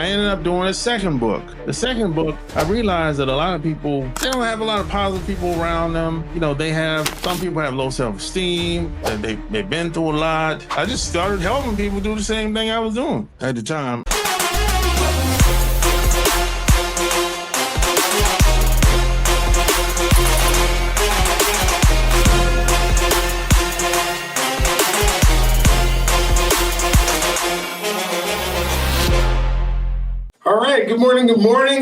I ended up doing a second book. The second book, I realized that a lot of people, they don't have a lot of positive people around them. You know, some people have low self-esteem, they've been through a lot. I just started helping people do the same thing I was doing at the time. All right, good morning,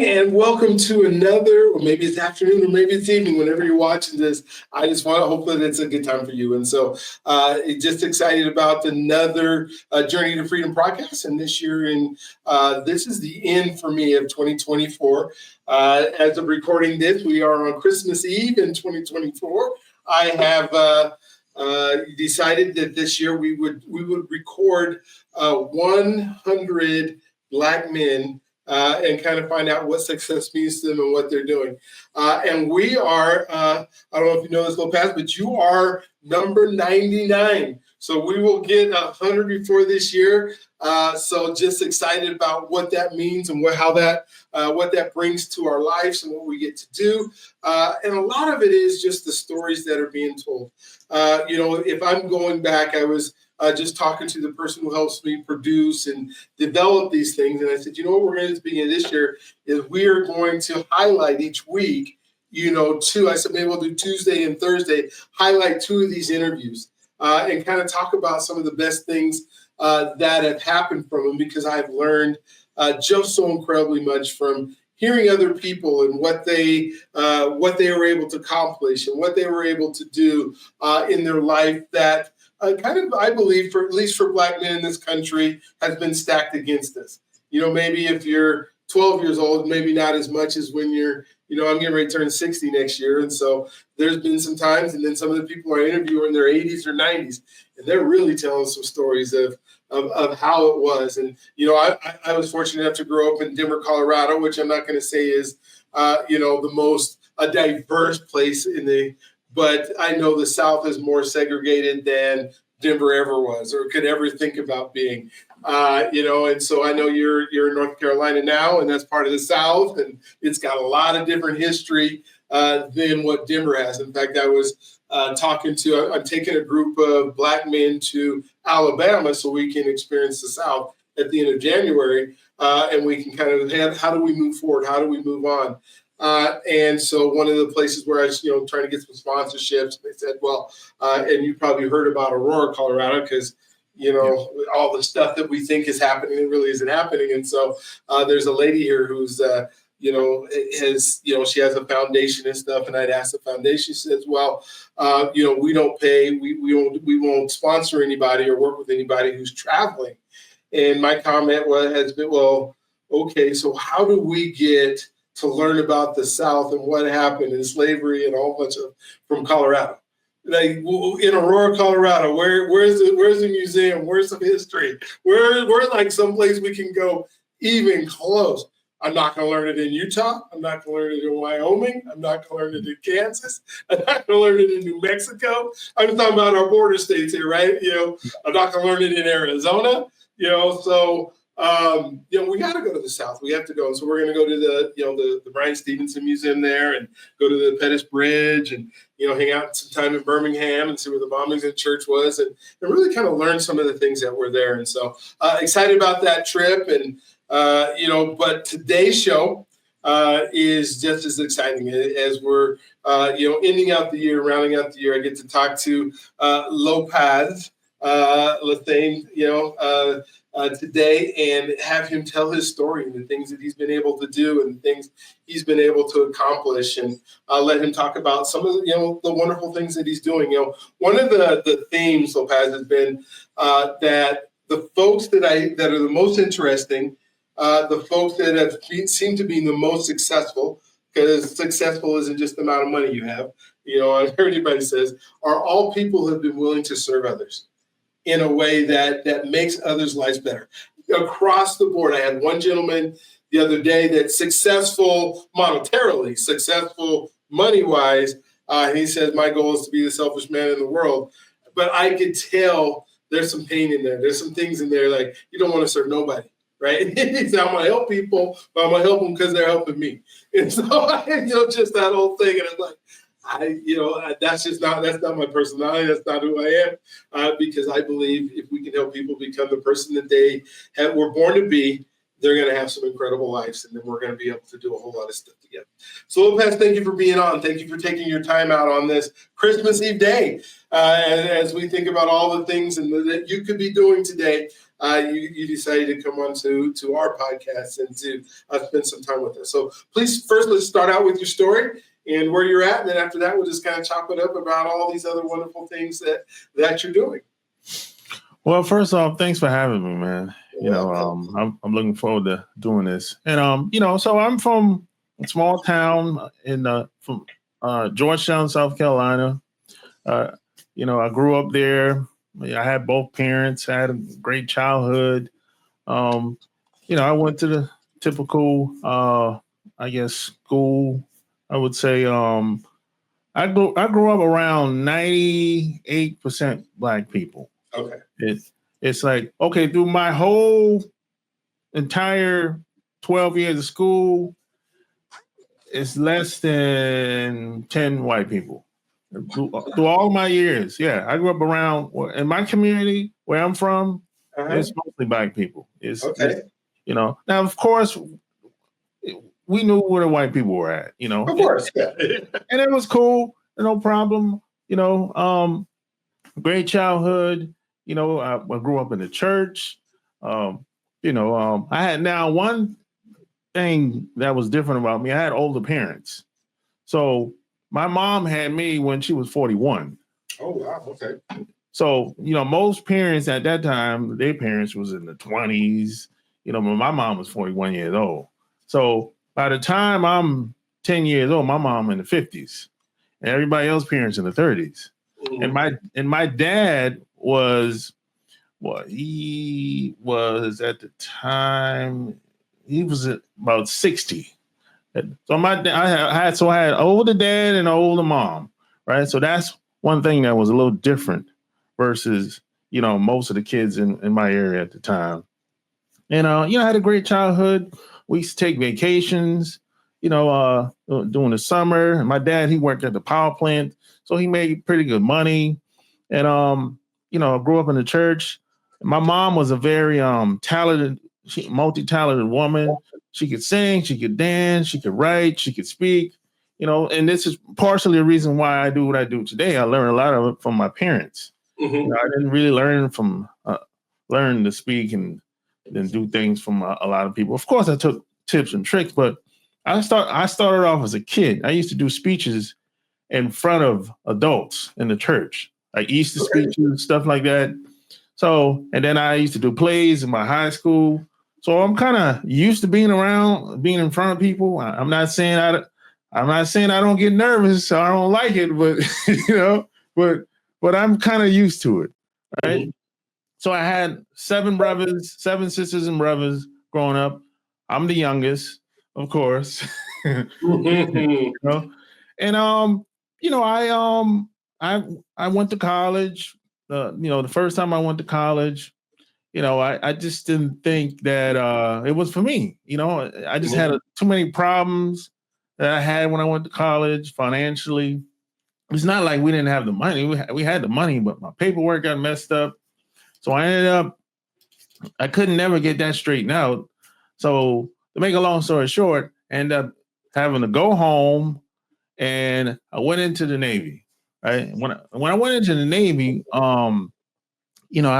and welcome to another, or maybe it's afternoon, or maybe it's evening, whenever you're watching this. I just want to hope that it's a good time for you. And so just excited about another Journey to Freedom podcast. And this year, this is the end for me of 2024. As of recording this, we are on Christmas Eve in 2024. I have decided that this year we would record 100 Black men and kind of find out what success means to them and what they're doing. And we are, I don't know if you know this, Lopaz, but you are number 99. So we will get 100 before this year. So just excited about what that means and what that brings to our lives and what we get to do. And a lot of it is just the stories that are being told. If I'm going back, I was just talking to the person who helps me produce and develop these things. And I said, what we're going to begin this year is we are going to highlight each week, I said, maybe we'll do Tuesday and Thursday, highlight 2 of these interviews and kind of talk about some of the best things that have happened from them, because I've learned just so incredibly much from hearing other people and what they were able to accomplish and what they were able to do in their life that I believe, at least for Black men in this country, has been stacked against us. Maybe if you're 12 years old, maybe not as much as when you're, I'm getting ready to turn 60 next year. And so there's been some times, and then some of the people I interview are in their 80s or 90s, and they're really telling some stories of how it was. And, I was fortunate enough to grow up in Denver, Colorado, which I'm not going to say is, the most diverse place but I know the South is more segregated than Denver ever was or could ever think about being, and so I know you're in North Carolina now, and that's part of the South, and it's got a lot of different history than what Denver has. In fact, I was I'm taking a group of Black men to Alabama so we can experience the South at the end of January, and we can kind of how do we move forward? How do we move on? And so one of the places where I was, trying to get some sponsorships, they said, well, and you probably heard about Aurora, Colorado, because, all the stuff that we think is happening, it really isn't happening. And so there's a lady here who's, she has a foundation and stuff. And I'd asked the foundation, she says, well, we don't pay, we won't sponsor anybody or work with anybody who's traveling. And my comment has been, well, okay, so how do we get to learn about the South and what happened in slavery and a whole bunch from Colorado? Like in Aurora, Colorado, where's the museum? Where's the history? Where's like someplace we can go even close? I'm not going to learn it in Utah. I'm not going to learn it in Wyoming. I'm not going to learn it in Kansas. I'm not going to learn it in New Mexico. I'm just talking about our border states here, right? I'm not going to learn it in Arizona. So we got to go to the South. We have to go. And so we're going to go to the Bryan Stevenson Museum there and go to the Pettus Bridge and, hang out some time in Birmingham and see where the Bombington Church was and really kind of learn some of the things that were there. And so excited about that trip. And, but today's show is just as exciting as we're, ending out the year, rounding out the year. I get to talk to Lopaze Lasane, today and have him tell his story and the things that he's been able to do and the things he's been able to accomplish, and let him talk about some of the wonderful things that he's doing. One of the themes, Lopaz, has been that the folks that are the most interesting, the folks that have seemed to be the most successful, because successful isn't just the amount of money you have, everybody says, are all people who have been willing to serve others in a way that makes others' lives better. Across the board, I had one gentleman the other day that's successful monetarily, successful money-wise. He says, my goal is to be the selfish man in the world. But I could tell there's some pain in there. There's some things in there like you don't want to serve nobody. right? He said, I'm going to help people, but I'm going to help them because they're helping me. And so, just that whole thing. And it's like, that's not my personality. That's not who I am. Because I believe if we can help people become the person that they were born to be, they're going to have some incredible lives, and then we're going to be able to do a whole lot of stuff together. So, Lopaz, thank you for being on. Thank you for taking your time out on this Christmas Eve day. As we think about all the things that you could be doing today, you decided to come on to our podcast and to spend some time with us. So please, first, let's start out with your story and where you're at. And then after that, we'll just kind of chop it up about all these other wonderful things that you're doing. Well, first off, thanks for having me, man. I'm looking forward to doing this. And, so I'm from a small town from Georgetown, South Carolina. I grew up there. I had both parents. I had a great childhood. I went to the typical, school. I would say I grew up around 98% Black people. Okay. It's like, okay, through my whole entire 12 years of school, it's less than 10 white people. Through all my years, yeah. I grew up around, in my community where I'm from, it's mostly Black people. It's now, of course, we knew where the white people were at, Of course, yeah. And it was cool, no problem, great childhood. I grew up in the church. I had now one thing that was different about me. I had older parents. So my mom had me when she was 41. Oh, wow. Okay. So, most parents at that time, their parents was in the 20s. But my mom was 41 years old. So by the time I'm 10 years old, my mom in the 50s. And everybody else's parents in the 30s. Mm-hmm. And my dad was, he was at the time, he was about 60. So I had an older dad and an older mom, right? So that's one thing that was a little different versus, most of the kids in my area at the time. And, I had a great childhood. We used to take vacations, during the summer. And my dad, he worked at the power plant, so he made pretty good money. And, I grew up in the church. My mom was a very talented, multi-talented woman. She could sing, she could dance, she could write, she could speak, and this is partially the reason why I do what I do today. I learned a lot of it from my parents. Mm-hmm. I didn't really learn to speak and then do things from a lot of people. Of course, I took tips and tricks, but I started off as a kid. I used to do speeches in front of adults in the church, like Easter speeches, stuff like that. So, and then I used to do plays in my high school. So I'm kind of used to being in front of people. I'm not saying I don't get nervous. I don't like it, but but I'm kind of used to it, right? Mm-hmm. So I had 7 sisters and brothers growing up. I'm the youngest, of course. Mm-hmm. And I went to college. The first time I went to college, I just didn't think that it was for me. I just had too many problems that I had when I went to college financially. It's not like we didn't have the money. We had the money, but my paperwork got messed up. So I couldn't never get that straightened out. So to make a long story short, I ended up having to go home, and I went into the Navy. Right? When I went into the Navy, I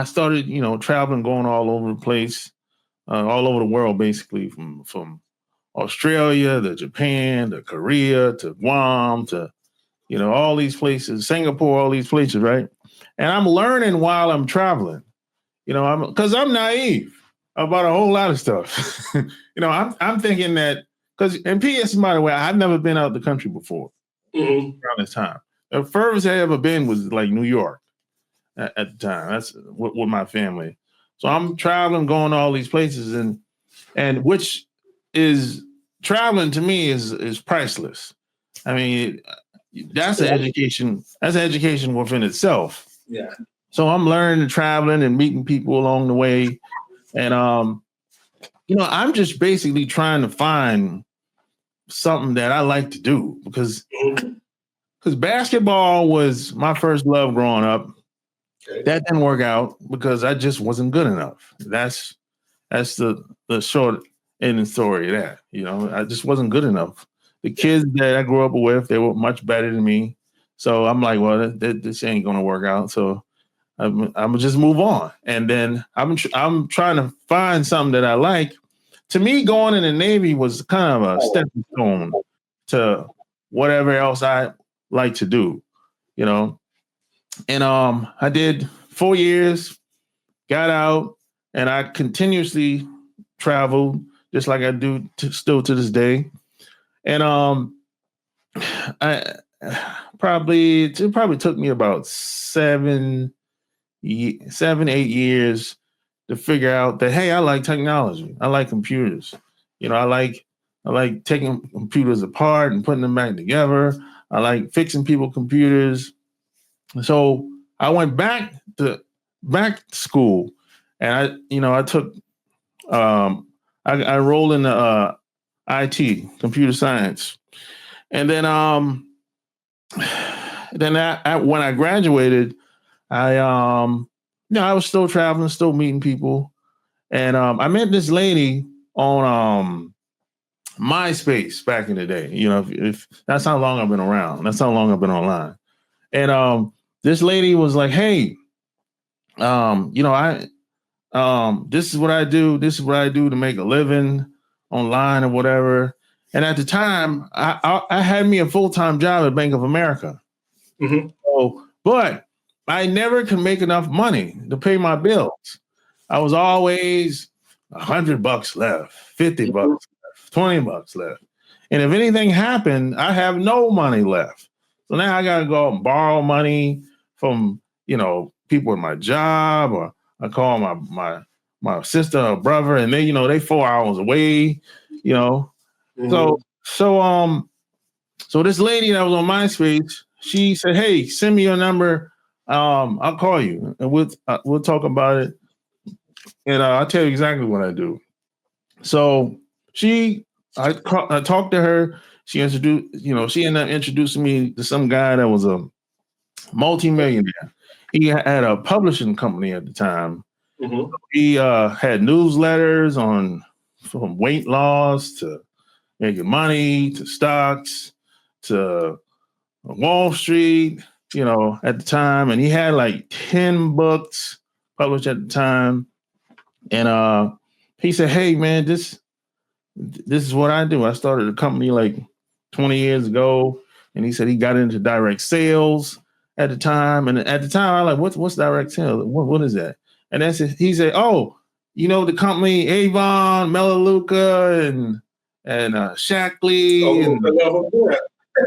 started, traveling, going all over the place, all over the world, basically, from Australia to Japan to Korea to Guam to, all these places, Singapore, all these places, right? And I'm learning while I'm traveling, because I'm naive about a whole lot of stuff. I'm thinking that, and P.S., by the way, I've never been out of the country before around this time. The furthest I ever been was like New York. At the time, that's with my family. So I'm traveling, going to all these places, and which is traveling to me is priceless. I mean, that's an education. That's an education within itself. Yeah. So I'm learning, traveling, and meeting people along the way, and I'm just basically trying to find something that I like to do because basketball was my first love growing up. Okay. That didn't work out because I just wasn't good enough. That's the short end story of that. I just wasn't good enough. The kids that I grew up with, they were much better than me. So I'm like, well, this ain't gonna work out. So I'm gonna just move on. And then I'm trying to find something that I like. To me, going in the Navy was kind of a stepping stone to whatever else I like to do, And I did 4 years, got out, and I continuously traveled just like I do still to this day. And I it probably took me about 7, 8 years to figure out that, hey, I like technology. I like computers. I like taking computers apart and putting them back together. I like fixing people's computers. So I went back to school, and I took I enrolled in the IT, computer science, and then when I graduated, I was still traveling, still meeting people, and I met this lady on MySpace back in the day. If that's how long I've been around, that's how long I've been online, and this lady was like, "Hey, I this is what I do. This is what I do to make a living online or whatever." And at the time, I had me a full-time job at Bank of America. Mm-hmm. So, but I never could make enough money to pay my bills. I was always $100 left, $50 left, $20 left. And if anything happened, I have no money left. So now I got to go and borrow money from, people at my job, or I call my sister or brother, and they 4 hours away, Mm-hmm. So this lady that was on MySpace, she said, "Hey, send me your number. I'll call you, and we'll talk about it, and I'll tell you exactly what I do." So I talked to her. She she ended up introducing me to some guy that was a multimillionaire. He had a publishing company at the time. Mm-hmm. He had newsletters from weight loss to making money to stocks to Wall Street, at the time. And he had like 10 books published at the time. And he said, "Hey, man, this is what I do. I started a company like 20 years ago." And he said he got into direct sales at the time. And at the time, I was like, what's direct sales? What is that? And he said, "Oh, the company Avon, Melaleuca, and Shackley."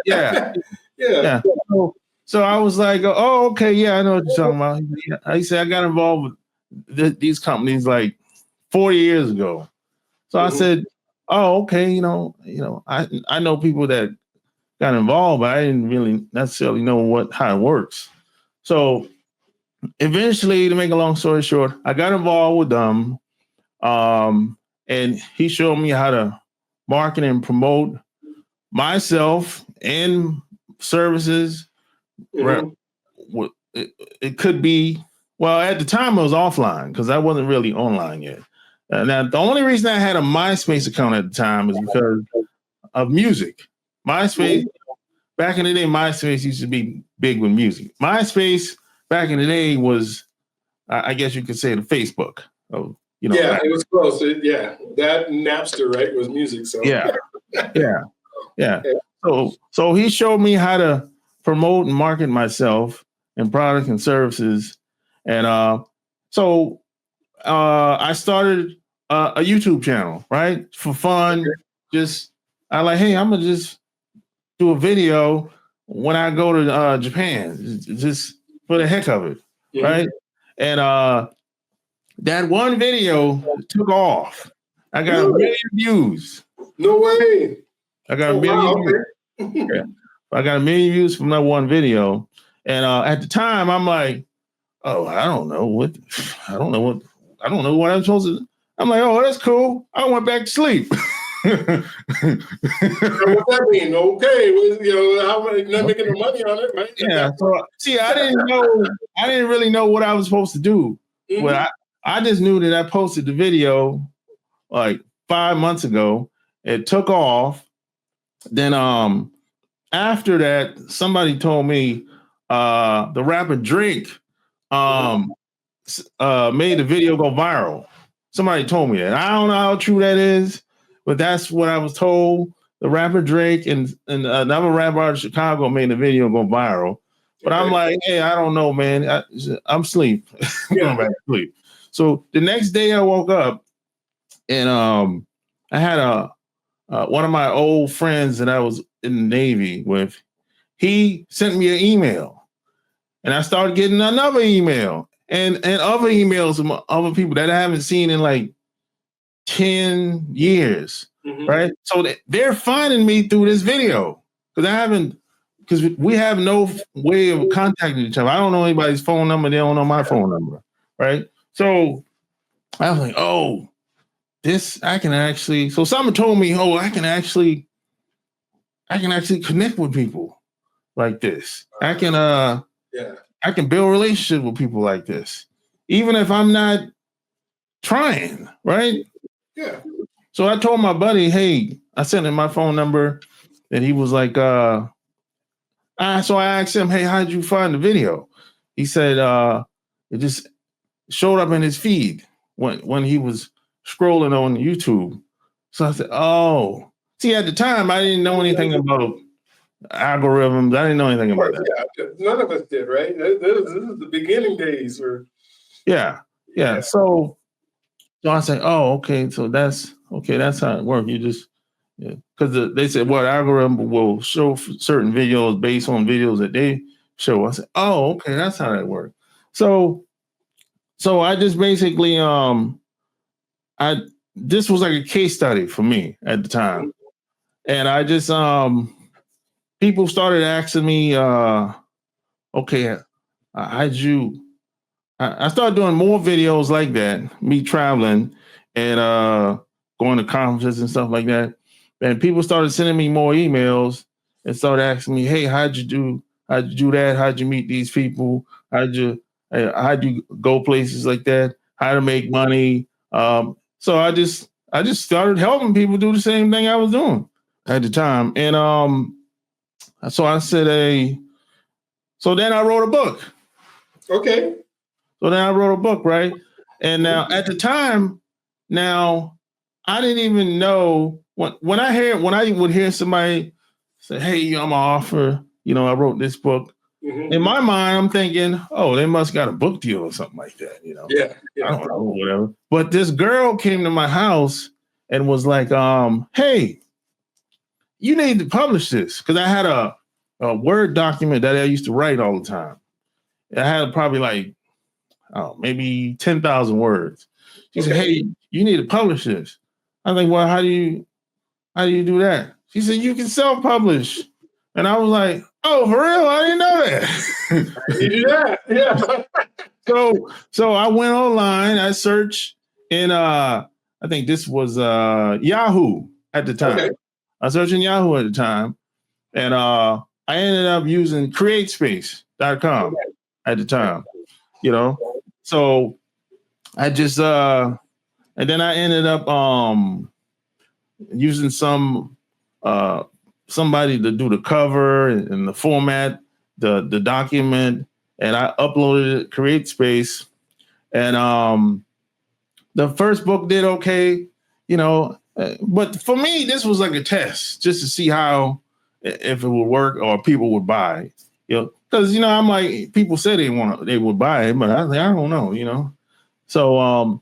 Yeah. Yeah. So I was like, "Oh, okay, yeah, I know what you're talking about." He said, "I got involved with these companies like 40 years ago." So I said, "Oh, okay, I know people that got involved, but I didn't really necessarily know how it works." So eventually, to make a long story short, I got involved with them, and he showed me how to market and promote myself and services. Mm-hmm. It could be, well, at the time it was offline because I wasn't really online yet. Now, the only reason I had a MySpace account at the time is because of music. MySpace, back in the day, MySpace used to be big with music. MySpace back in the day was, I guess you could say, the Facebook. Yeah, it was close. That Napster, right, was music. So yeah. So he showed me how to promote and market myself and products and services, and so I started a YouTube channel, right, for fun. I like, hey, I'm gonna just do a video when I go to Japan, just for the heck of it, right? And that one video took off. I got 1 million views. No way. I got 1 million views. Yeah. I got 1 million views from that one video. And at the time, I'm like, "Oh, I don't know what I'm supposed to I'm like, oh, that's cool. I went back to sleep. What's that mean? Okay, how not making no money on it, right? Yeah. So see, I didn't really know what I was supposed to do. Mm-hmm. Well, I just knew that I posted the video like 5 months ago. It took off. Then after that, somebody told me the rapper Drake made the video go viral. Somebody told me that. I don't know how true that is, but that's what I was told. The rapper Drake and another rapper out of Chicago made the video go viral. But I'm like, hey, I don't know, man. I'm asleep. I'm going back to sleep. So the next day I woke up and I had one of my old friends that I was in the Navy with. He sent me an email, and I started getting another email and other emails from other people that I haven't seen in like 10 years. Mm-hmm. Right. So they're finding me through this video because we have no way of contacting each other. I don't know anybody's phone number. They don't know my phone number. Right. So I was like, oh, I can actually. So someone told me, oh, I can actually connect with people like this. I can build relationships with people like this, even if I'm not trying. Right. Yeah. So I told my buddy, hey, I sent him my phone number, and he was like, so I asked him, hey, how'd you find the video? He said it just showed up in his feed when he was scrolling on YouTube. So I said, oh, see, at the time, I didn't know anything about algorithms. I didn't know anything about that. Yeah, none of us did, right? This is the beginning days. Yeah. So I said, oh, okay, so that's how it works. You just, because they said, well, algorithm will show certain videos based on videos that they show. I said, oh, okay, that's how that works. So I just basically, this was like a case study for me at the time. And I just, people started asking me, okay, how'd you, I started doing more videos like that, me traveling and going to conferences and stuff like that. And people started sending me more emails and started asking me, hey, how'd you do that? How'd you meet these people? How'd you go places like that? How to make money? So I just started helping people do the same thing I was doing at the time. And so I said, so then I wrote a book. Okay. So then I wrote a book, right? And now at the time, I didn't even know when I would hear somebody say, hey, I'm an author, I wrote this book. Mm-hmm. In my mind, I'm thinking, oh, they must got a book deal or something like that, Yeah. I don't know, whatever. But this girl came to my house and was like, hey, you need to publish this. Because I had a Word document that I used to write all the time. I had probably like, maybe 10,000 words. She said, hey, you need to publish this. I was like, well, how do you do that? She said, you can self-publish. And I was like, oh, for real? I didn't know that. You do that? Yeah. So I went online, I searched in I think this was Yahoo at the time. Okay. I searched in Yahoo at the time. And I ended up using createspace.com at the time, So I just and then I ended up using somebody to do the cover and the format, the document, and I uploaded it to CreateSpace. And the first book did okay, but for me, this was like a test just to see if it would work or people would buy, because I'm like, people said they would buy it, but I was like, I don't know, So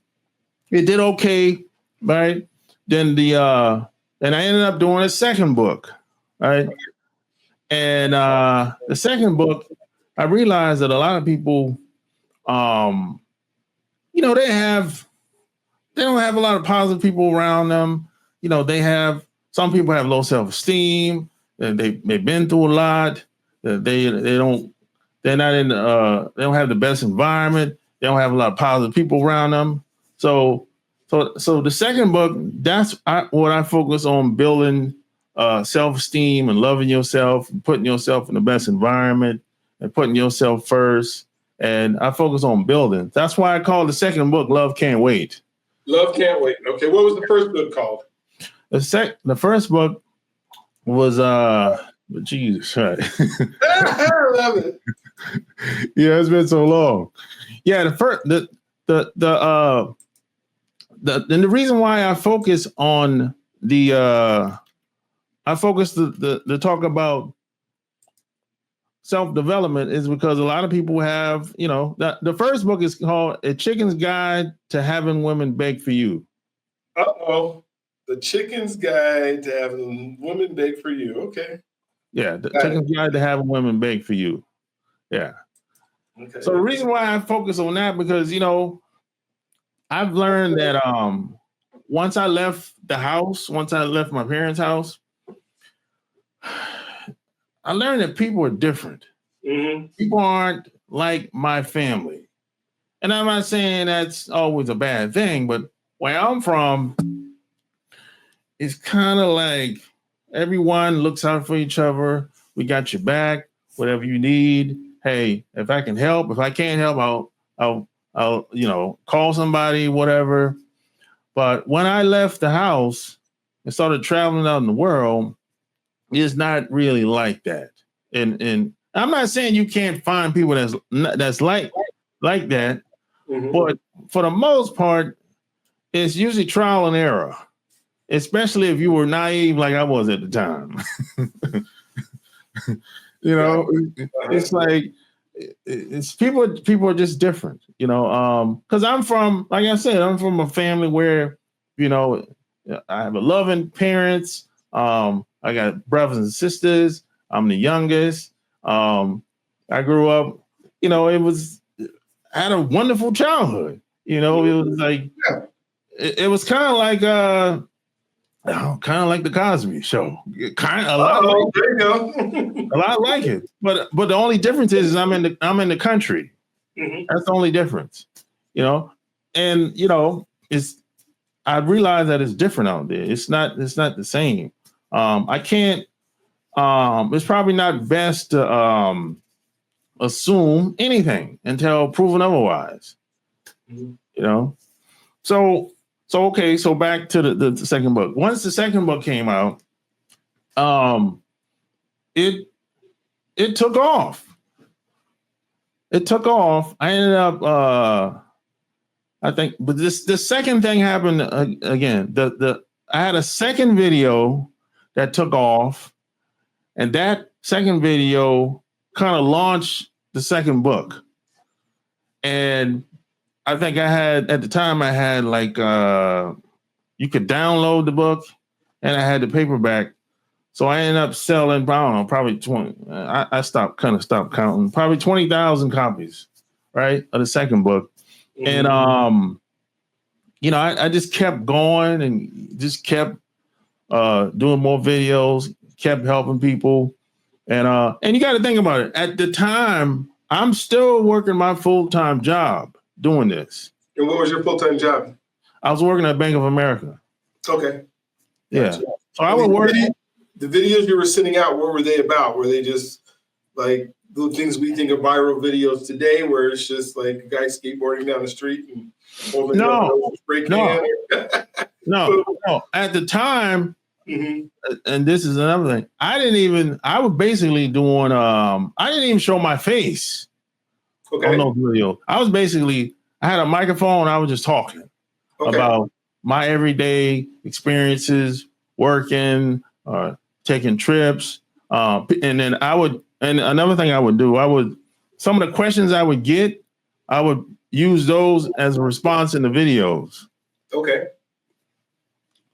it did okay, right? Then and I ended up doing a second book, right? And the second book, I realized that a lot of people, they don't have a lot of positive people around them. Some people have low self-esteem. They've been through a lot. They don't have the best environment. They don't have a lot of positive people around them. So So the second book, what I focus on, building self-esteem and loving yourself, and putting yourself in the best environment and putting yourself first. And I focus on building. That's why I call the second book Love Can't Wait. Love Can't Wait. Okay, what was the first book called? The first book was Jesus, right? I love it. Yeah, it's been so long. Yeah, and the reason why I focus on to talk about self-development is because a lot of people have, the first book is called A Chicken's Guide to Having Women Beg for You. Uh-oh. The Chicken's Guide to Having Women Beg for You. Okay. Yeah, the Chicken's Guide to Having Women Beg for You. Yeah. Okay. So the reason why I focus on that, because, I've learned that once I left my parents' house, I learned that people are different. Mm-hmm. People aren't like my family. And I'm not saying that's always a bad thing, but where I'm from, it's kind of like everyone looks out for each other. We got your back, whatever you need. Hey, if I can help, if I can't help, I'll call somebody, whatever. But when I left the house and started traveling out in the world, it's not really like that. And I'm not saying you can't find people that's like that, mm-hmm. But for the most part, it's usually trial and error, especially if you were naive like I was at the time. It's like it's people are just different, because I'm from, like I said, I'm from a family where, I have a loving parents. I got brothers and sisters. I'm the youngest. I grew up, I had a wonderful childhood. It was like, it was kind of like the Cosby Show. A lot like it. But the only difference is I'm in the country. Mm-hmm. That's the only difference, And I realize that it's different out there. It's not the same. I can't. It's probably not best to assume anything until proven otherwise. Mm-hmm. So okay. So back to the second book. Once the second book came out, it took off. It took off. I ended up. I think, but the second thing happened again. I had a second video that took off, and that second video kind of launched the second book. And I think at the time I had like you could download the book, and I had the paperback. So I ended up selling, I don't know, probably 20. I stopped counting, probably 20,000 copies, right, of the second book. Mm-hmm. And I just kept going and just kept doing more videos, kept helping people. And you got to think about it. At the time, I'm still working my full-time job doing this. And what was your full-time job? I was working at Bank of America. Okay. Yeah. Gotcha. So I would work. The videos you were sending out, what were they about? Were they just like the things we think of viral videos today, where it's just like a guy skateboarding down the street and holding a spray can? No. At the time, mm-hmm. And this is another thing. I was basically doing. I didn't even show my face. Okay. On those videos. I had a microphone. I was just talking about my everyday experiences, working, taking trips, and then and another thing I would do, some of the questions I would get, I would use those as a response in the videos. Okay.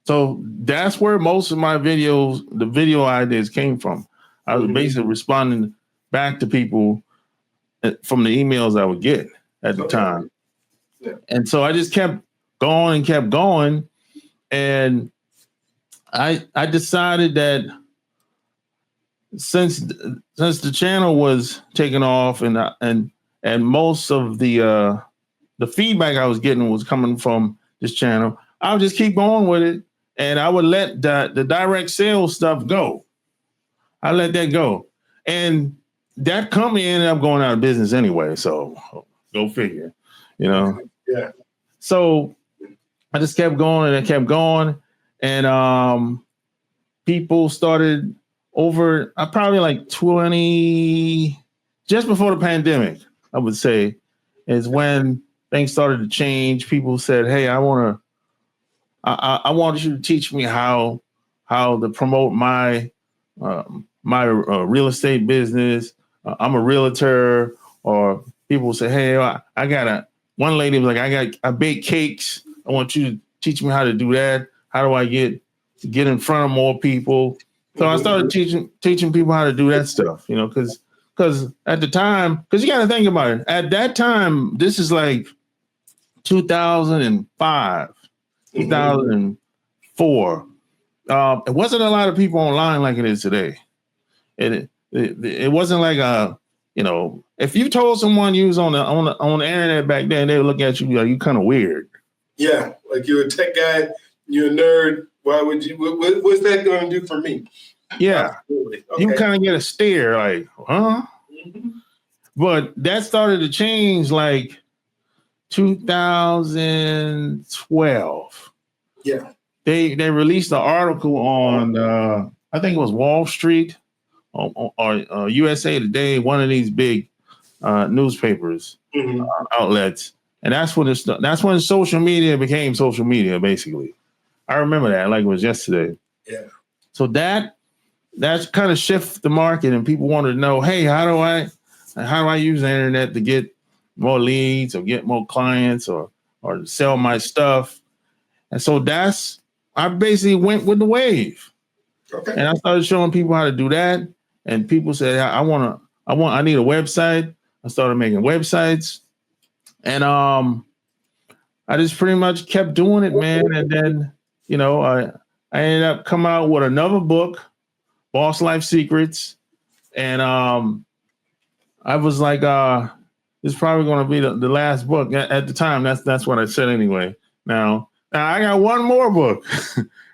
So that's where most of my videos, the video ideas came from. I was basically responding back to people from the emails I would get at the time. Yeah. And so I just kept going. And I decided that since the channel was taking off and most of the feedback I was getting was coming from this channel, I would just keep going with it, and I would let the direct sales stuff go. I let that go, and that company ended up going out of business anyway. So go figure, you know. Yeah. So I just kept going and I kept going, and people started over. I probably like 20, just before the pandemic, I would say, is when things started to change. People said, "Hey, I want you to teach me how to promote my real estate business. I'm a realtor." Or people say, "Hey, I got a." One lady was like, I bake cakes. I want you to teach me how to do that. How do I get in front of more people?" So I started teaching people how to do that stuff. You know, because at the time, because you got to think about it. At that time, this is like 2005. 2004. It wasn't a lot of people online like it is today. It wasn't like if you told someone you was on the internet back then, they would look at you like you kind of weird. Yeah, like you're a tech guy, you're a nerd. Why would you? What's that going to do for me? Yeah, okay. You kind of get a stare like, huh? Mm-hmm. But that started to change like 2012. Yeah. They released an article on I think it was Wall Street or USA Today, one of these big newspapers outlets, and that's when social media became social media. Basically, I remember that like it was yesterday. Yeah. So that's kind of shift the market, and people wanted to know, hey, how do I use the internet to get more leads or get more clients or sell my stuff? And so I basically went with the wave. Okay. And I started showing people how to do that. And people said, I need a website. I started making websites. And I just pretty much kept doing it, man. And then, I ended up coming out with another book, Boss Life Secrets. And I was like, this is probably going to be the last book. At the time, that's what I said anyway. Now I got one more book.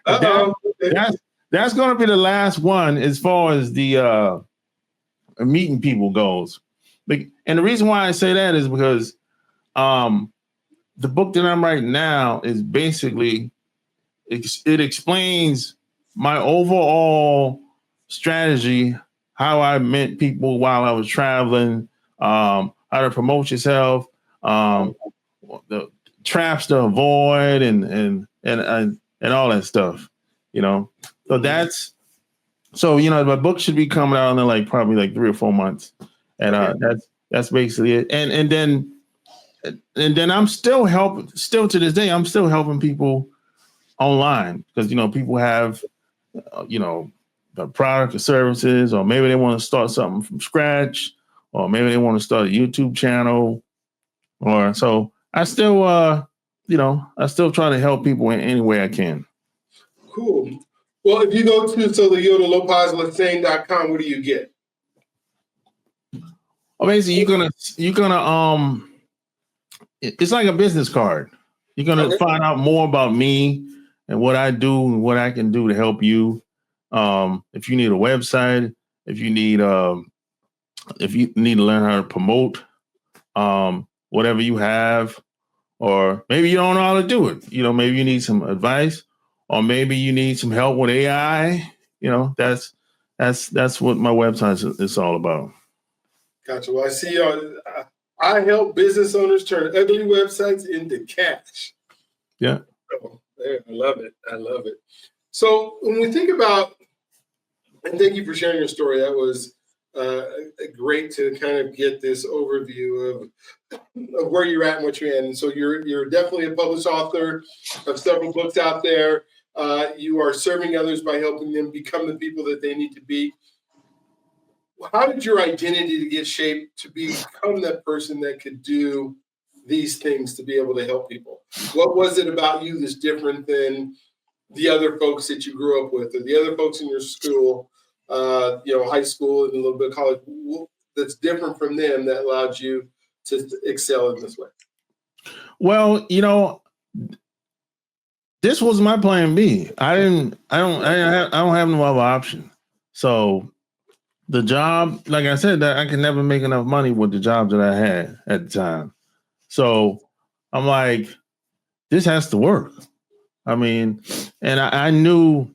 That's going to be the last one as far as the meeting people goes. And the reason why I say that is because the book that I'm writing now is basically it explains my overall strategy, how I met people while I was traveling, how to promote yourself, the traps to avoid, and all that stuff, So my book should be coming out in probably 3 or 4 months, and that's basically it. And then I'm still to this day, I'm still helping people online because people have the product or services, or maybe they want to start something from scratch, or maybe they want to start a YouTube channel, or so I still I still try to help people in any way I can. Cool. Well, if you go to LopazeLasane.com, what do you get? Well, basically, you're gonna it's like a business card. You're gonna find out more about me and what I do and what I can do to help you. If you need a website, if you need to learn how to promote whatever you have, or maybe you don't know how to do it. Maybe you need some advice, or maybe you need some help with AI. That's what my website is all about. Gotcha. Well, I see I help business owners turn ugly websites into cash. Yeah. Oh, I love it. I love it. So when we think about, and thank you for sharing your story. That was great to kind of get this overview of where you're at and what you're in. And so you're definitely a published author of several books out there. You are serving others by helping them become the people that they need to be. How did your identity get shaped to become that person that could do these things to be able to help people? What was it about you that's different than the other folks that you grew up with, or the other folks in your school, high school and a little bit of college, that's different from them that allowed you to excel in this way? Well, this was my plan B. I don't have no other option. So the job, like I said, that I could never make enough money with the jobs that I had at the time. So I'm like, this has to work. I mean, and I knew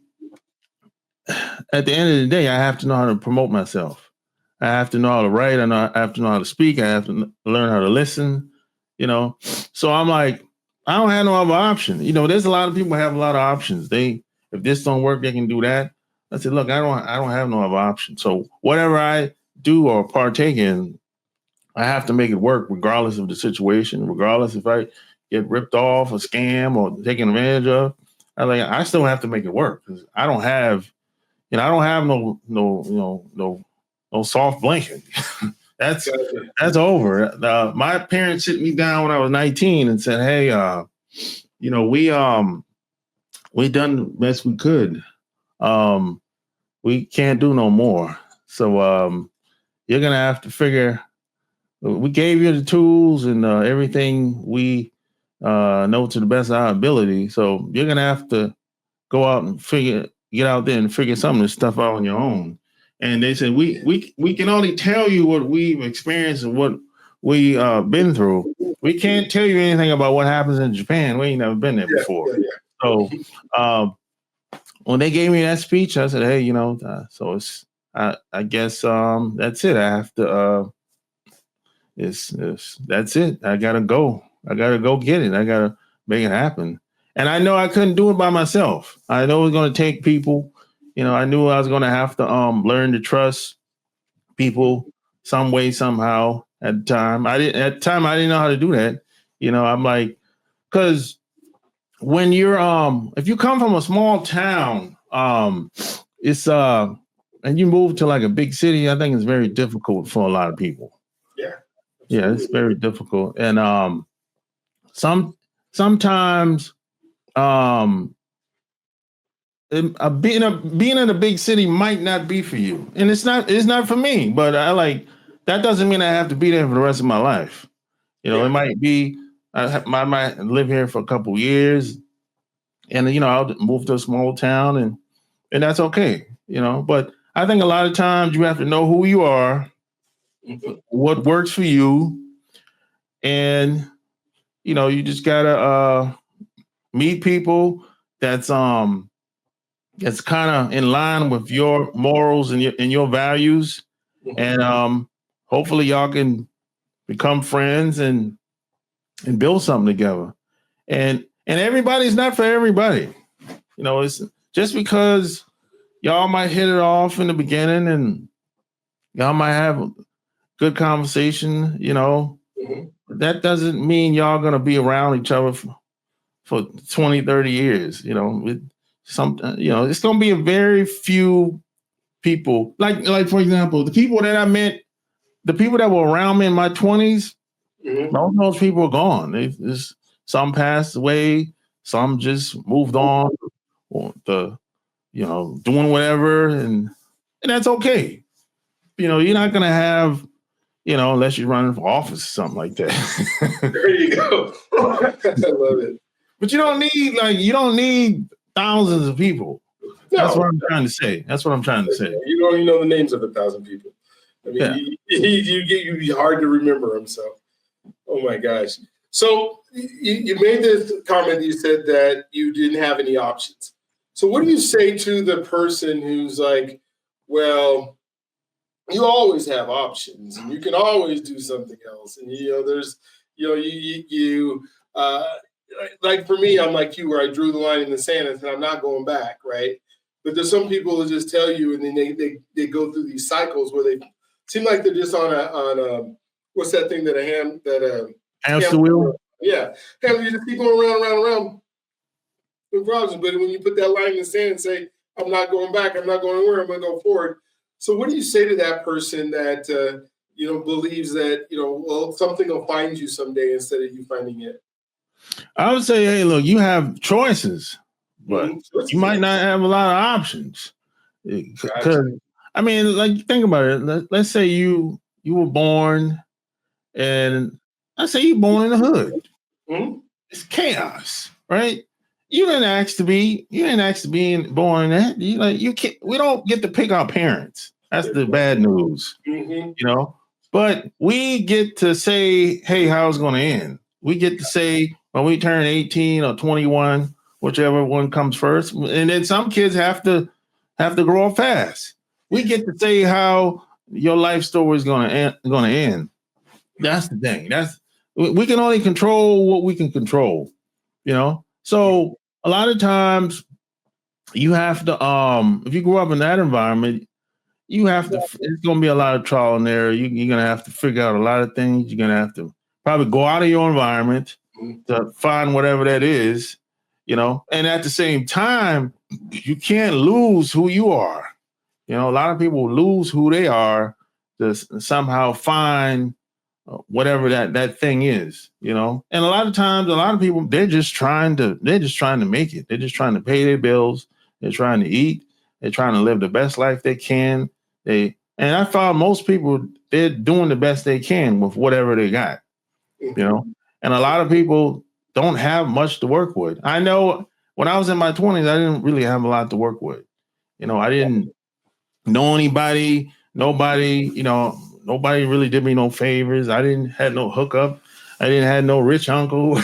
at the end of the day, I have to know how to promote myself. I have to know how to write. I have to know how to speak. I have to learn how to listen, you know? So I'm like, I don't have no other option. You know, there's a lot of people who have a lot of options. If this don't work, they can do that. I said, look, I don't have no other option. So whatever I do or partake in, I have to make it work regardless of the situation, regardless if I get ripped off, a scam, or taken advantage of. I still have to make it work because I don't have no soft blanket. that's over. My parents sit me down when I was 19 and said, "Hey, we done the best we could. We can't do no more. So you're gonna have to figure. We gave you the tools and everything we know to the best of our ability. So you're gonna have to go out and get out there and figure some of this stuff out on your own." And they said, we can only tell you what we've experienced and what we been through. We can't tell you anything about what happens in Japan. We ain't never been there before. So when they gave me that speech, I said, hey, so it's I guess that's it. I have to that's it. I gotta go. I gotta go get it. I gotta make it happen. And I know I couldn't do it by myself. I know it was going to take people. I knew I was going to have to learn to trust people some way, somehow. At the time, I didn't know how to do that. I'm like, because when you're if you come from a small town, it's and you move to like a big city, I think it's very difficult for a lot of people. Yeah. Yeah, it's very difficult. And sometimes being in a big city might not be for you, and it's not for me. But that doesn't mean I have to be there for the rest of my life. It might be I might live here for a couple of years, and I'll move to a small town, and that's okay. But I think a lot of times you have to know who you are, what works for you, and you just gotta meet people that's kind of in line with your morals and your values, and hopefully y'all can become friends and build something together. And everybody's not for everybody. It's just because y'all might hit it off in the beginning and y'all might have a good conversation, that doesn't mean y'all gonna be around each other for 20, 30 years. It's going to be a very few people. Like for example, the people that I met, the people that were around me in my 20s, most of those people are gone. Some passed away, some just moved on, or doing whatever, and that's okay. You're not going to have, unless you're running for office or something like that. There you go. I love it. But you don't need thousands of people. No, that's what I'm trying to say. You don't even know the names of 1,000 people. I mean, you'd be hard to remember them. So, oh my gosh. So you made this comment. You said that you didn't have any options. So what do you say to the person who's like, well, you always have options and you can always do something else. And, there's, like for me, I'm like you, where I drew the line in the sand and said, I'm not going back. Right. But there's some people who just tell you, and then they go through these cycles where they seem like they're just on a what's that thing hamster wheel? Yeah. You just keep going around. No problems. But when you put that line in the sand and say, I'm not going back, I'm not going anywhere, I'm going to go forward. So what do you say to that person that, believes that, well, something will find you someday instead of you finding it? I would say, hey, look, you have choices, but you might not have a lot of options. Because, I mean, like, think about it. Let's say you were born, and let's say you're born in the hood. It's chaos, right? You didn't ask to be. You didn't ask to be born in that. You can't. We don't get to pick our parents. That's the bad news. Mm-hmm. You know. But we get to say, "Hey, how it's going to end." We get to say when we turn 18 or 21, whichever one comes first. And then some kids have to grow up fast. We get to say how your life story is going to end. That's the thing. We can only control what we can control. So a lot of times you have to if you grow up in that environment, you have to it's going to be a lot of trial and error. You're going to have to figure out a lot of things. You're going to have to probably go out of your environment to find whatever that is, and at the same time you can't lose who you are. A lot of people lose who they are to somehow find whatever that thing is, and a lot of times, a lot of people, they're just trying to make it. They're just trying to pay their bills. They're trying to eat. They're trying to live the best life they can. And I found most people, they're doing the best they can with whatever they got, and a lot of people don't have much to work with. I know when I was in my 20s, I didn't really have a lot to work with. I didn't know anybody, nobody really did me no favors. I didn't had no hookup. I didn't have no rich uncle.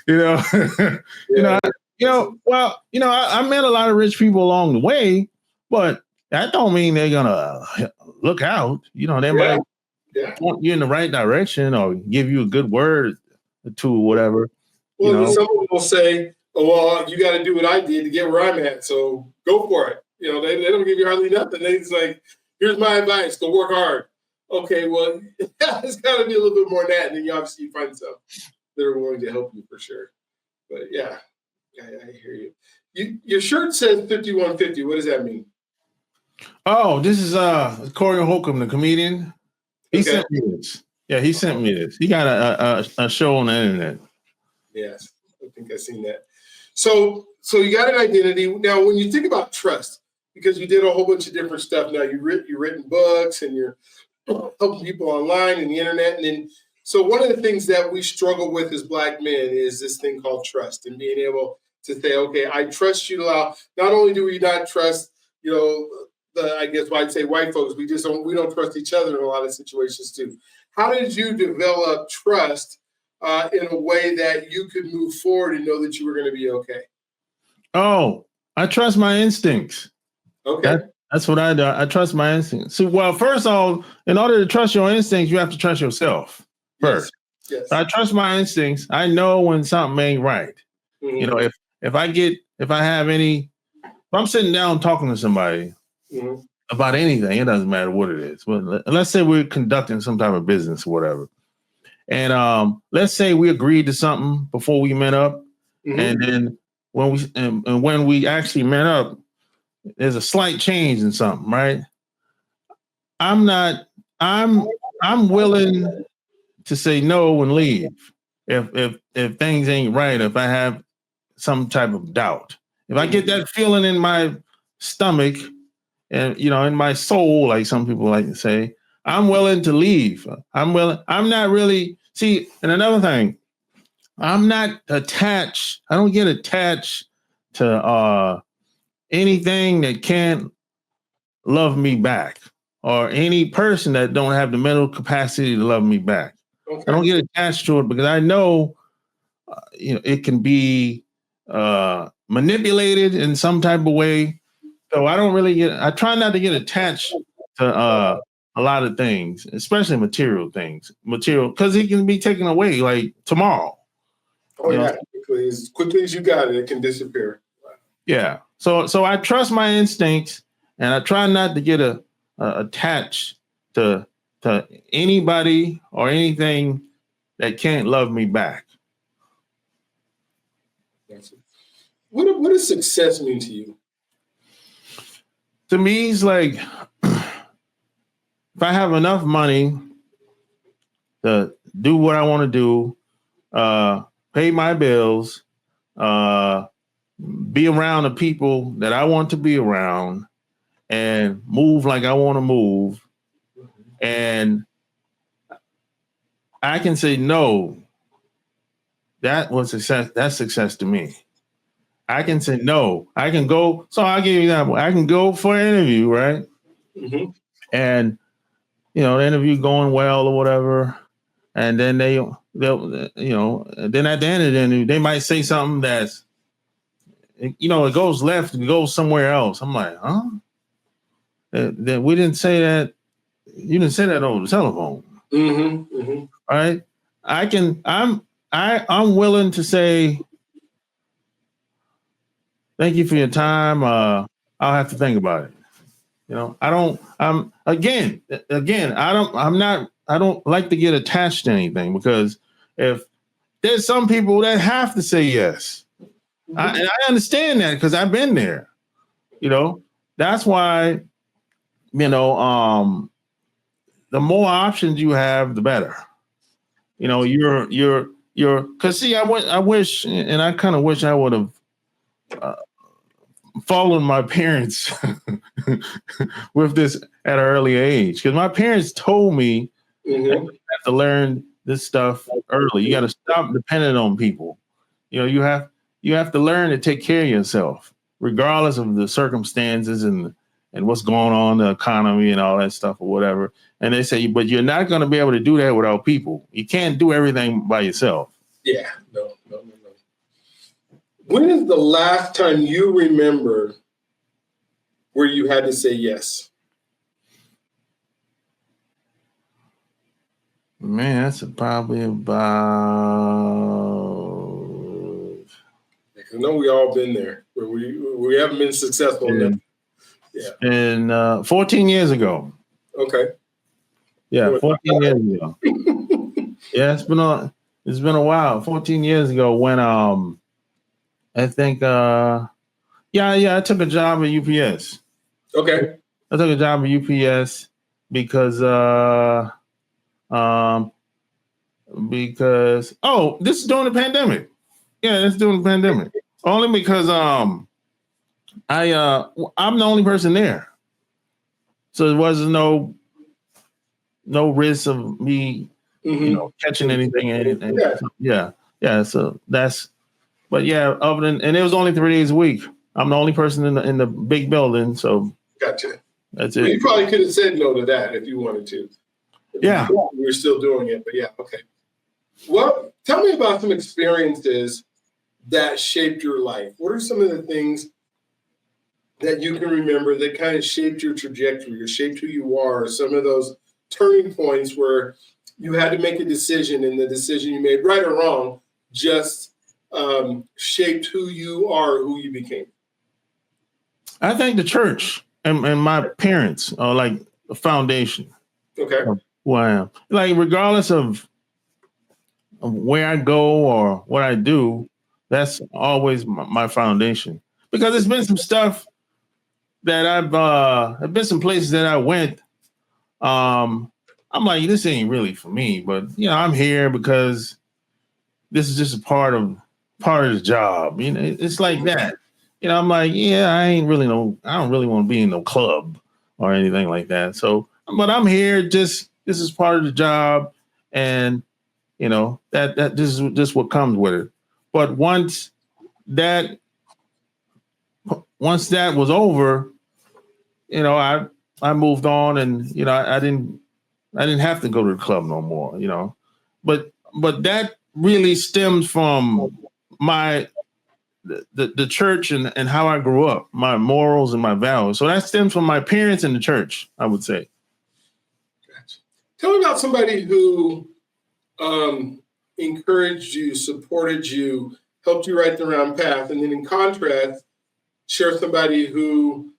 I met a lot of rich people along the way, but that don't mean they're gonna look out. They might point you in the right direction or give you a good word to whatever. Well, someone will say, "Oh, well, you got to do what I did to get where I'm at, so go for it." They don't give you hardly nothing. They just like, "Here's my advice: go work hard." Okay, well, it's got to be a little bit more than that, and then you obviously find some that are willing to help you for sure. But yeah, I hear you. Your shirt says 5150. What does that mean? Oh, this is Corey Holcomb, the comedian. He sent me this. Yeah, he sent me this. He got a show on the internet. Yes, I think I've seen that. So you got an identity. Now, when you think about trust, because you did a whole bunch of different stuff. Now you've written books and you're helping people online and the internet. And then, so one of the things that we struggle with as Black men is this thing called trust and being able to say, okay, I trust you to allow. Not only do we not trust, I guess I'd say white folks, we don't trust each other in a lot of situations too. How did you develop trust in a way that you could move forward and know that you were going to be okay? Oh, I trust my instincts. Okay. That's what I do. I trust my instincts. So, well, first of all, in order to trust your instincts, you have to trust yourself first. Yes. So I trust my instincts. I know when something ain't right. Mm-hmm. If I'm sitting down talking to somebody about anything, it doesn't matter what it is. Well, let's say we're conducting some type of business or whatever. And let's say we agreed to something before we met up. And then when we actually met up, there's a slight change in something, right? I'm willing to say no and leave if things ain't right, if I have some type of doubt. If I get that feeling in my stomach and in my soul, like some people like to say, I'm willing to leave. I'm not really and another thing, I'm not attached. I don't get attached to anything that can't love me back or any person that don't have the mental capacity to love me back. Okay. I don't get attached to it because I know, it can be manipulated in some type of way. So I try not to get attached to a lot of things, especially material things, because it can be taken away like tomorrow. Oh, yeah. As quickly as you got it, it can disappear. Yeah. So I trust my instincts and I try not to get attached to anybody or anything that can't love me back. What does success mean to you? To me, it's like if I have enough money to do what I want to do, pay my bills, be around the people that I want to be around, and move like I want to move, and I can say no that was success. That's success to me. I can say no. I can go. So I'll give you an example. I can go for an interview, right? Mm-hmm. And the interview going well or whatever, and then they'll then at the end of the interview they might say something that's it goes left and goes somewhere else. I'm like, huh? That we didn't say that. You didn't say that over the telephone. Mm-hmm. Mm-hmm. All right. I'm willing to say thank you for your time. I'll have to think about it. I don't. Again. I don't like to get attached to anything because if there's some people that have to say yes, and I understand that because I've been there. That's why. The more options you have, the better. You're because see, I wish, and I kind of wish I would have followed my parents with this at an early age. Because my parents told me that you have to learn this stuff early. You got to stop depending on people. You have to learn to take care of yourself, regardless of the circumstances and what's going on in the economy and all that stuff or whatever. And they say, but you're not going to be able to do that without people. You can't do everything by yourself. Yeah, no. When is the last time you remember where you had to say yes? Man, that's probably about. I know we all been there where we haven't been successful enough. Yeah. And 14 years ago. Okay. Yeah, 14 years ago. Yeah, it's been a while. 14 years ago when I think I took a job at UPS. Okay. I took a job at UPS because this is during the pandemic. Yeah, it's during the pandemic. Only because I'm the only person there. So there was no risk of me catching anything. So that's, but yeah, and it was only 3 days a week. I'm the only person in the big building. So gotcha. That's it. Well, you probably could have said no to that if you wanted to. Yeah. We're still doing it, but yeah. Okay. Well, tell me about some experiences that shaped your life. What are some of the things that you can remember that kind of shaped your trajectory or shaped who you are, or some of those turning points where you had to make a decision and the decision you made, right or wrong, just shaped who you are, who you became? I think the church and my parents are like a foundation. Okay. Who I am. Like, regardless of where I go or what I do, that's always my foundation. Because there's been some stuff that there've been some places that I went. I'm like, this ain't really for me, but I'm here because this is just a part of the job. It's like that. I'm like, yeah, I don't really want to be in no club or anything like that. So, but I'm here this is part of the job, and that this is just what comes with it. But once that was over, I moved on, and I didn't have to go to the club no more. But that really stems from the church and how I grew up, my morals and my values. So that stems from my parents and the church, I would say. Gotcha. Tell me about somebody who encouraged you, supported you, helped you right the round path, and then in contrast, share somebody who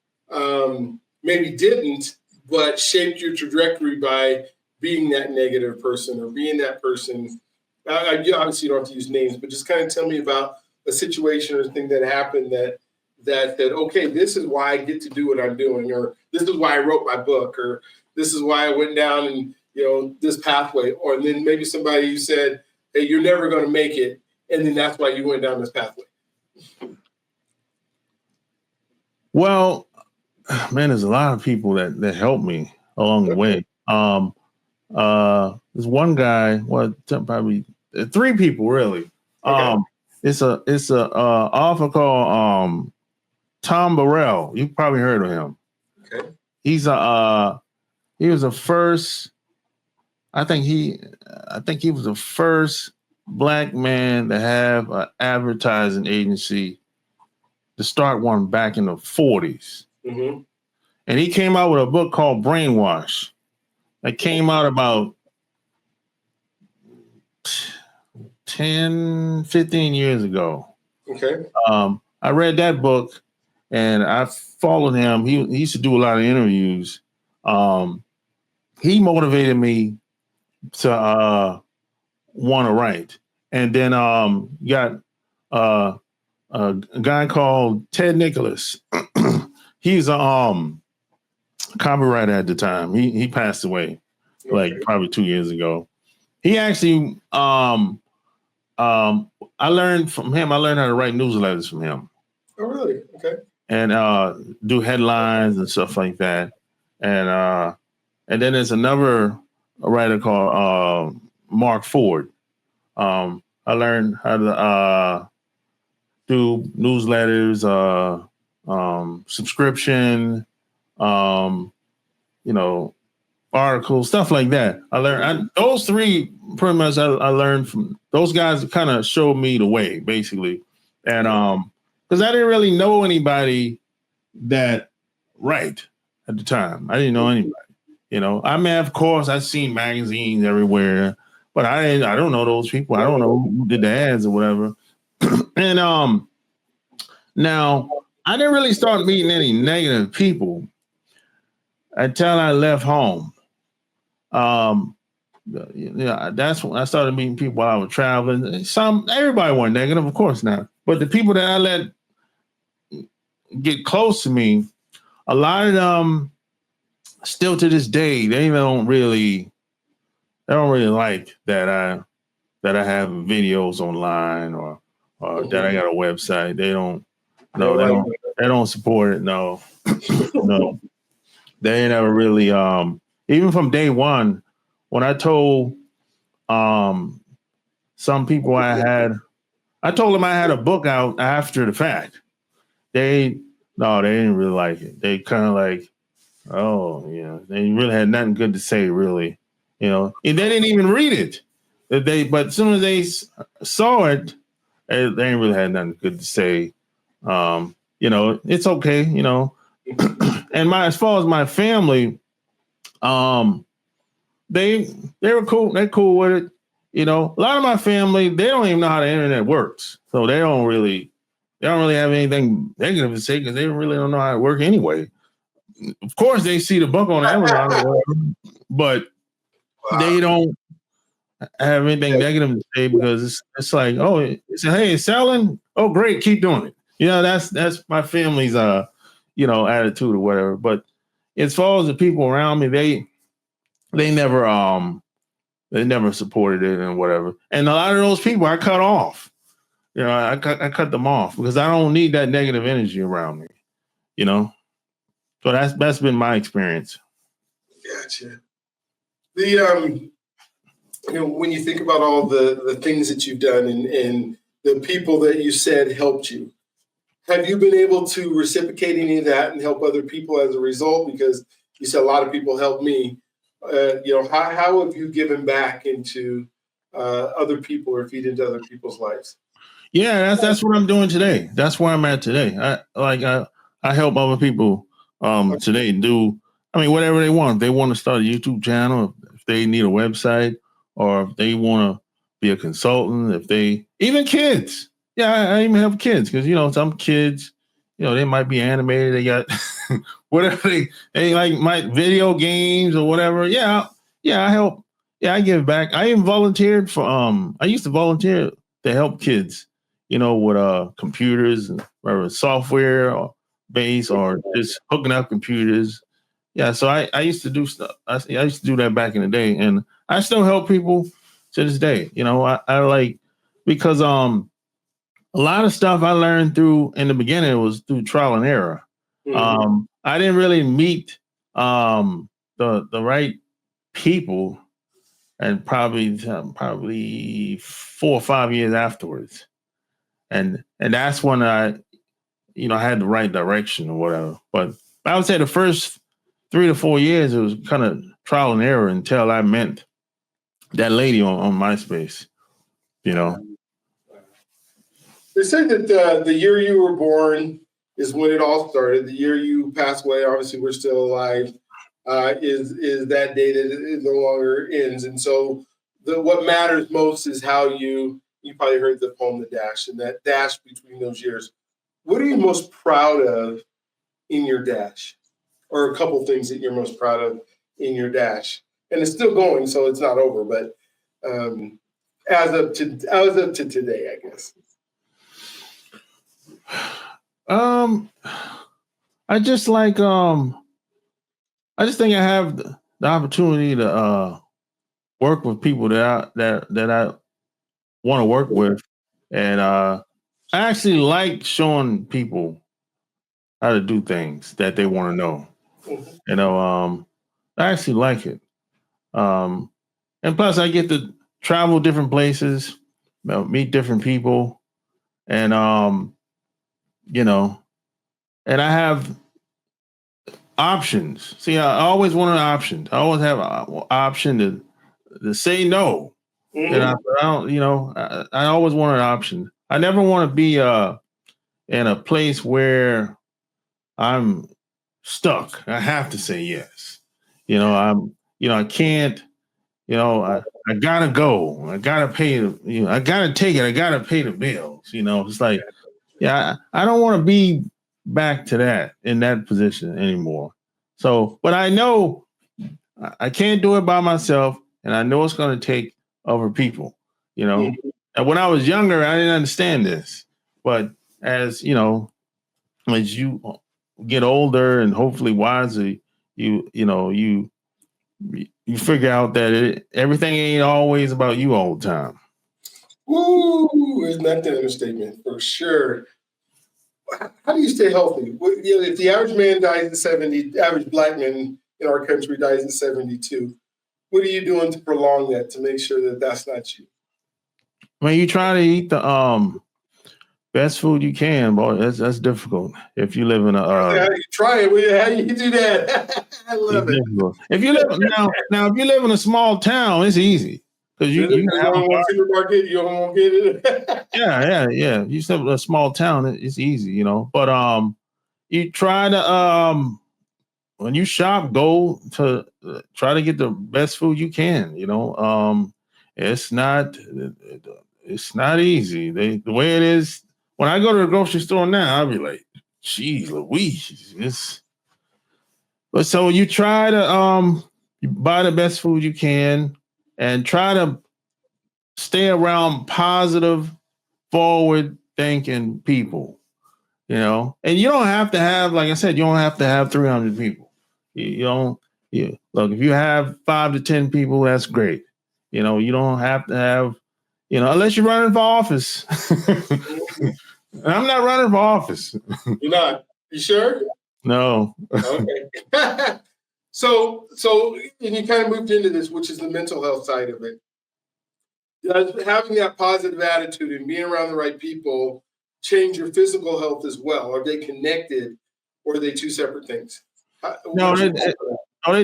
maybe didn't, but shaped your trajectory by being that negative person or being that person. You obviously don't have to use names, but just kind of tell me about a situation or thing that happened that okay, this is why I get to do what I'm doing, or this is why I wrote my book, or this is why I went down and this pathway, or then maybe somebody you said, hey, you're never going to make it, and then that's why you went down this pathway. Well, man, there's a lot of people that helped me along the way. There's one guy, probably three people really. Okay. It's a author called Tom Burrell. You probably heard of him. Okay. He's he was the first. I think he was the first black man to have an advertising agency, to start one back in the 40s. Mm-hmm. And he came out with a book called Brainwash. That came out about 10, 15 years ago. Okay. I read that book and I followed him. He used to do a lot of interviews. He motivated me to want to write. And then you got a guy called Ted Nicholas. He's a copywriter at the time. He passed away like probably 2 years ago. He actually I learned from him. I learned how to write newsletters from him. Oh, really? Okay. And do headlines and stuff like that. And then there's another writer called Mark Ford. I learned how to do newsletters, subscription, articles, stuff like that. I learned those three pretty much. I learned from those guys. Kind of showed me the way, basically, and because I didn't really know anybody that at the time. I didn't know anybody. I mean, of course, I've seen magazines everywhere, but I don't know those people. I don't know who did the ads or whatever. And now I didn't really start meeting any negative people until I left home. That's when I started meeting people while I was traveling. Everybody wasn't negative, of course not. But the people that I let get close to me, a lot of them still to this day, they don't really like that I have videos online or that I got a website. They don't support it. No. No. They never really even from day one, when I told some people I told them I had a book out after the fact. They didn't really like it. They kind of like, oh, yeah, they really had nothing good to say, really, and they didn't even read it. But as soon as they saw it, they ain't really had nothing good to say. It's okay, And as far as my family, they were cool. They're cool with it. A lot of my family, they don't even know how the internet works, so they don't really have anything negative to say because they really don't know how it works anyway. Of course, they see the book on Amazon or whatever, but they don't have anything negative to say because it's like, oh, hey, it's selling. Oh, great, keep doing it. That's my family's attitude or whatever. But as far as the people around me, they never supported it and whatever. And a lot of those people I cut off. I cut them off because I don't need that negative energy around me. So that's been my experience. Gotcha. When you think about all the things that you've done and the people that you said helped you, have you been able to reciprocate any of that and help other people as a result? Because you said a lot of people helped me. How have you given back into other people or feed into other people's lives? Yeah, that's what I'm doing today. That's where I'm at today. I help other people today do, whatever they want. If they want to start a YouTube channel, if they need a website, or if they want to be a consultant, even kids. Yeah, I even help kids because, some kids, they might be animated. They got whatever they like, video games or whatever. Yeah, I help. Yeah, I give back. I even volunteered for, I used to volunteer to help kids, with computers and whatever, software or base or just hooking up computers. Yeah, so I used to do stuff. I used to do that back in the day, and I still help people to this day. I like because a lot of stuff I learned in the beginning was through trial and error. Mm-hmm. I didn't really meet the right people and probably 4 or 5 years afterwards, and that's when I had the right direction or whatever. But I would say the first 3 to 4 years it was kind of trial and error until I met that lady on MySpace. They say that the year you were born is when it all started. The year you passed away, obviously we're still alive, is that day that it no longer ends. And so what matters most is how you probably heard the poem, The Dash, and that dash between those years. What are you most proud of in your dash? Or a couple things that you're most proud of in your dash? And it's still going, so it's not over, but as of to today, I guess. I just think I have the opportunity to work with people that I want to work with, and I actually like showing people how to do things that they want to know. I actually like it, and plus I get to travel different places, meet different people, and and I have options. See, I always want an option. I always have an option to say no. Mm-hmm. And I don't, I always want an option. I never want to be in a place where I'm stuck. I have to say yes. I can't, I gotta go. I gotta pay I gotta take it. I gotta pay the bills. It's like, I don't want to be back to that in that position anymore. So, but I know I can't do it by myself, and I know it's going to take other people. Mm-hmm. And when I was younger, I didn't understand this, but as as you get older and hopefully wiser, you figure out that everything ain't always about you all the time. Ooh, isn't that the understatement for sure? How do you stay healthy? If the average man dies at 70, average Black man in our country dies at 72, what are you doing to prolong that, to make sure that that's not you? When you try to eat the best food you can, boy, that's difficult. If you live in a how you try it? How do you do that? I love it. Difficult. If you live now, if you live in a small town, it's easy because you have a supermarket, you don't get it. yeah. You live in a small town, it's easy, But you try to when you shop, go to try to get the best food you can. It's not easy. The way it is. When I go to the grocery store now, I'll be like, "Geez, Louise, But so you try to you buy the best food you can and try to stay around positive, forward thinking people, And you don't have to have, like I said, you don't have to have 300 people. You don't. Look, if you have 5 to 10 people, that's great. You don't have to have, unless you're running for office. I'm not running for office. You're not. You sure? No. Okay. So, and you kind of moved into this, which is the mental health side of it. Having that positive attitude and being around the right people change your physical health as well. Are they connected, or are they two separate things? No, they're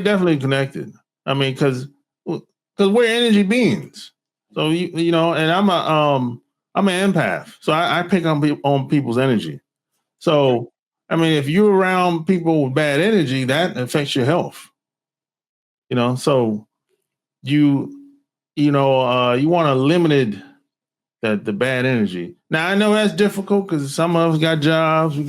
definitely connected. I mean, because we're energy beings. So and I'm an empath. So I pick on people's energy. So I mean, if you're around people with bad energy, that affects your health. So you want to limit the bad energy. Now I know that's difficult because some of us got jobs. We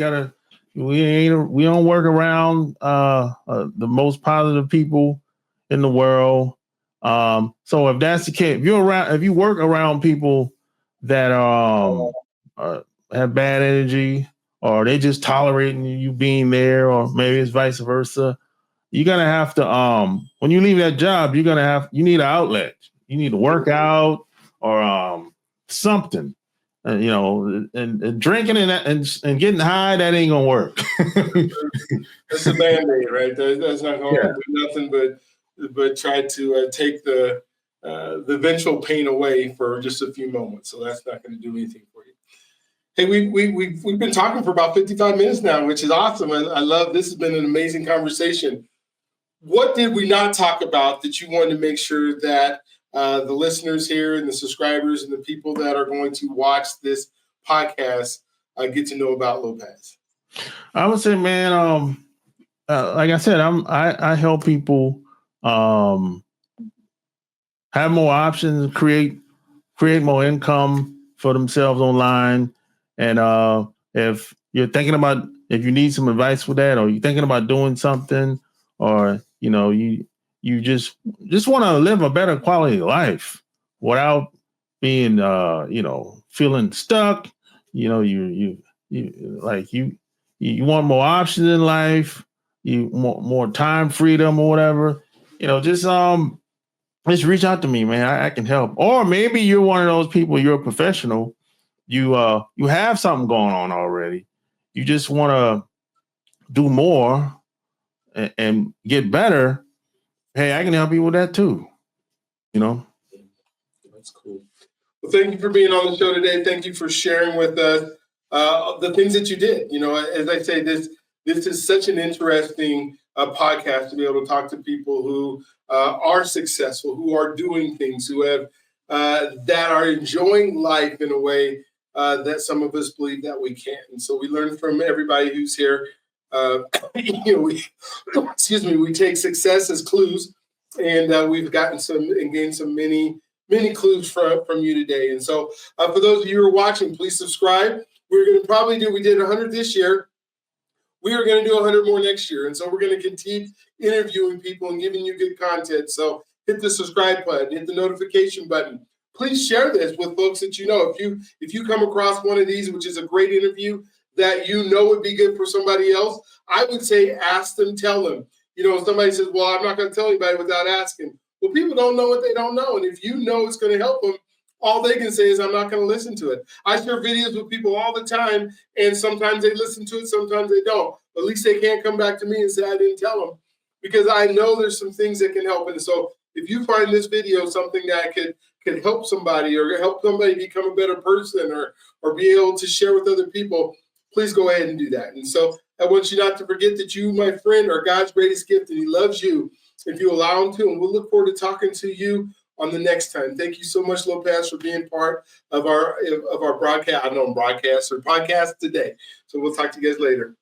don't work around the most positive people in the world. So if that's the case, if you work around people that have bad energy, or they just tolerating you being there, or maybe it's vice versa, you're gonna have to when you leave that job, you need an outlet. You need to work out or something. And drinking and getting high, that ain't gonna work. That's a band-aid, right? That's not going to do nothing but try to take the the eventual pain away for just a few moments. So that's not going to do anything for you. Hey, we've been talking for about 55 minutes now, which is awesome. I love this. Has been an amazing conversation. What did we not talk about that you wanted to make sure that the listeners here and the subscribers and the people that are going to watch this podcast get to know about Lopaz? I would say, man, like I said, I help people have more options, create more income for themselves online. And if you're thinking about, if you need some advice for that, or you're thinking about doing something, or you just want to live a better quality of life without being feeling stuck. You want more options in life. You want more time freedom or whatever. Just reach out to me, man. I can help. Or maybe you're one of those people. You're a professional. You have something going on already. You just want to do more and get better. Hey, I can help you with that too. That's cool. Well, thank you for being on the show today. Thank you for sharing with us the things that you did. As I say, this is such an interesting podcast to be able to talk to people who are successful, who are doing things, who have that are enjoying life in a way that some of us believe that we can't. And so we learn from everybody who's here. We take success as clues, and we've gotten some and gained some many clues from you today. And so for those of you who are watching, please subscribe. We're going to probably we did 100 this year. We are going to do 100 more next year. And so we're going to continue interviewing people and giving you good content. So hit the subscribe button, hit the notification button. Please share this with folks that you know. If you come across one of these, which is a great interview that would be good for somebody else, I would say ask them, tell them. Somebody says, well, I'm not going to tell anybody without asking. Well, people don't know what they don't know. And if you know it's going to help them, all they can say is, I'm not going to listen to it. I share videos with people all the time, and sometimes they listen to it, sometimes they don't. At least they can't come back to me and say I didn't tell them, because I know there's some things that can help. And so if you find this video something that could help somebody or help somebody become a better person or be able to share with other people, please go ahead and do that. And so I want you not to forget that you, my friend, are God's greatest gift, and he loves you if you allow him to. And we'll look forward to talking to you on the next time. Thank you so much, Lopaz, for being part of our broadcast. I don't know, broadcast or podcast today. So we'll talk to you guys later.